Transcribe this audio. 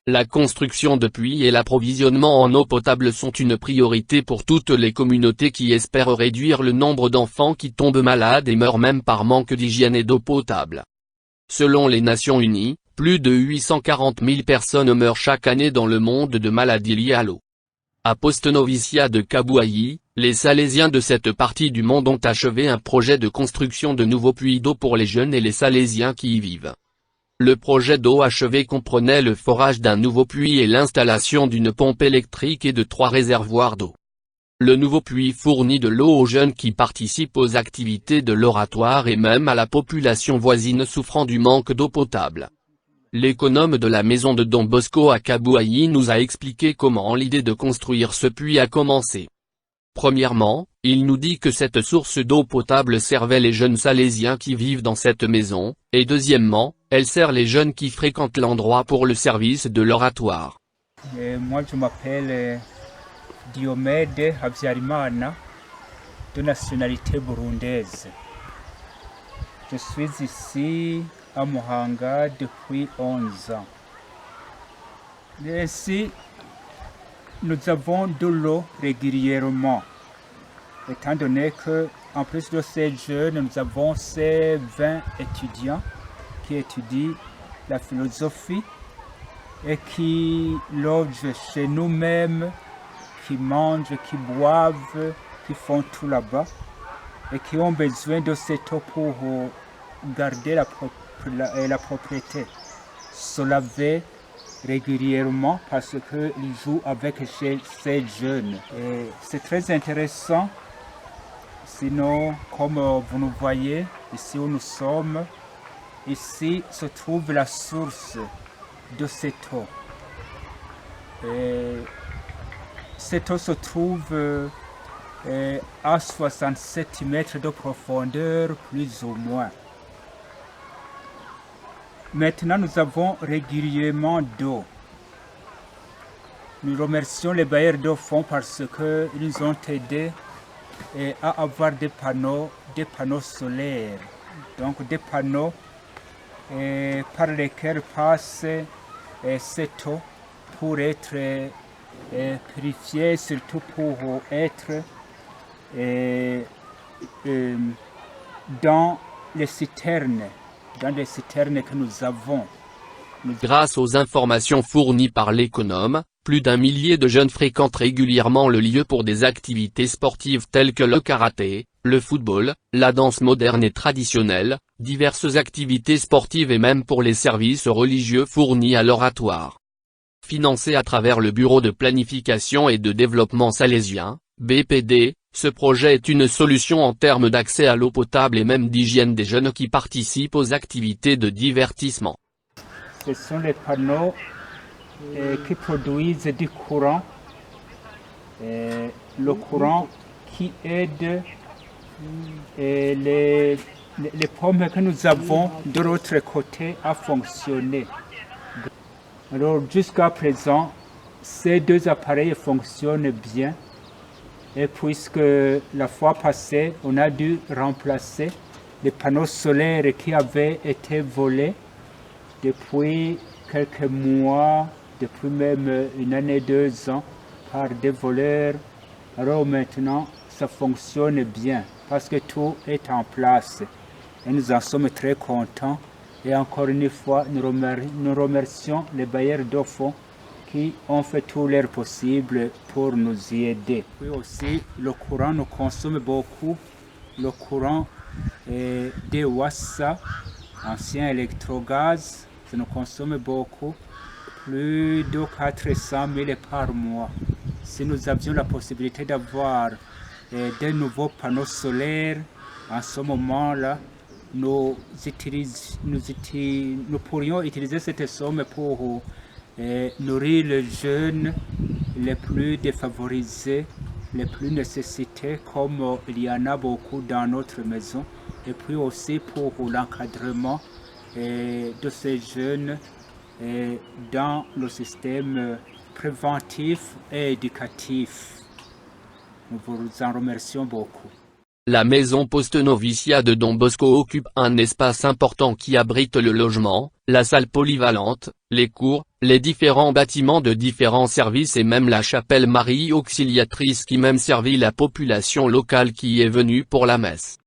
La construction de puits et l'approvisionnement en eau potable sont une priorité pour toutes les communautés qui espèrent réduire le nombre d'enfants qui tombent malades et meurent même par manque d'hygiène et d'eau potable. Selon les Nations Unies, plus de 840 000 personnes meurent chaque année dans le monde de maladies liées à l'eau. À Poste-Novicia de Kabouayi, les Salésiens de cette partie du monde ont achevé un projet de construction de nouveaux puits d'eau pour les jeunes et les Salésiens qui y vivent. Le projet d'eau achevé comprenait le forage d'un nouveau puits et l'installation d'une pompe électrique et de 3 réservoirs d'eau. Le nouveau puits fournit de l'eau aux jeunes qui participent aux activités de l'oratoire et même à la population voisine souffrant du manque d'eau potable. L'économe de la maison de Don Bosco à Kabouayi nous a expliqué comment l'idée de construire ce puits a commencé. Premièrement, il nous dit que cette source d'eau potable servait les jeunes Salésiens qui vivent dans cette maison, et deuxièmement, elle sert les jeunes qui fréquentent l'endroit pour le service de l'oratoire. Moi je m'appelle Diomede Habyarimana, de nationalité burundaise. Je suis ici à Muhanga depuis 11 ans. Et ici, nous avons de l'eau régulièrement, étant donné que, en plus de ces jeunes, nous avons ces 20 étudiants qui étudient la philosophie et qui logent chez nous-mêmes, qui mangent, qui boivent, qui font tout là-bas et qui ont besoin de cette eau pour garder la propriété, se laver régulièrement parce qu'ils jouent avec ces jeunes. C'est très intéressant. Sinon, comme vous nous voyez, ici où nous sommes, ici se trouve la source de cette eau. Cette eau se trouve à 67 mètres de profondeur, plus ou moins. Maintenant, nous avons régulièrement d'eau. Nous remercions les bailleurs de fonds parce qu'ils nous ont aidés à avoir des panneaux solaires. Donc des panneaux par lesquels passe cette eau pour être purifiée, surtout pour être dans les citernes que nous avons. Grâce aux informations fournies par l'économe, plus d'1 millier de jeunes fréquentent régulièrement le lieu pour des activités sportives telles que le karaté, le football, la danse moderne et traditionnelle, diverses activités sportives et même pour les services religieux fournis à l'oratoire. Financé à travers le Bureau de planification et de développement salésien, BPD, ce projet est une solution en termes d'accès à l'eau potable et même d'hygiène des jeunes qui participent aux activités de divertissement. Ce sont les panneaux qui produisent du courant, le courant qui aide les pompes que nous avons de l'autre côté à fonctionner. Alors jusqu'à présent, ces deux appareils fonctionnent bien. Et puisque la fois passée, on a dû remplacer les panneaux solaires qui avaient été volés depuis quelques mois, depuis même 1 année, 2 ans, par des voleurs. Alors maintenant, ça fonctionne bien parce que tout est en place. Et nous en sommes très contents. Et encore une fois, nous remercions les bailleurs de fonds qui ont fait tout leur possible pour nous y aider. Puis aussi, le courant nous consomme beaucoup. Le courant des Wassa, ancien électrogaz, ça nous consomme beaucoup, plus de 400 000 par mois. Si nous avions la possibilité d'avoir des nouveaux panneaux solaires, en ce moment-là, nous pourrions utiliser cette somme pour nourrir les jeunes les plus défavorisés, les plus nécessités, comme il y en a beaucoup dans notre maison, et puis aussi pour l'encadrement de ces jeunes dans le système préventif et éducatif. Nous vous en remercions beaucoup. La maison Poste-Novicia de Don Bosco occupe un espace important qui abrite le logement, la salle polyvalente, les cours, les différents bâtiments de différents services et même la chapelle Marie Auxiliatrice qui même servit la population locale qui est venue pour la messe.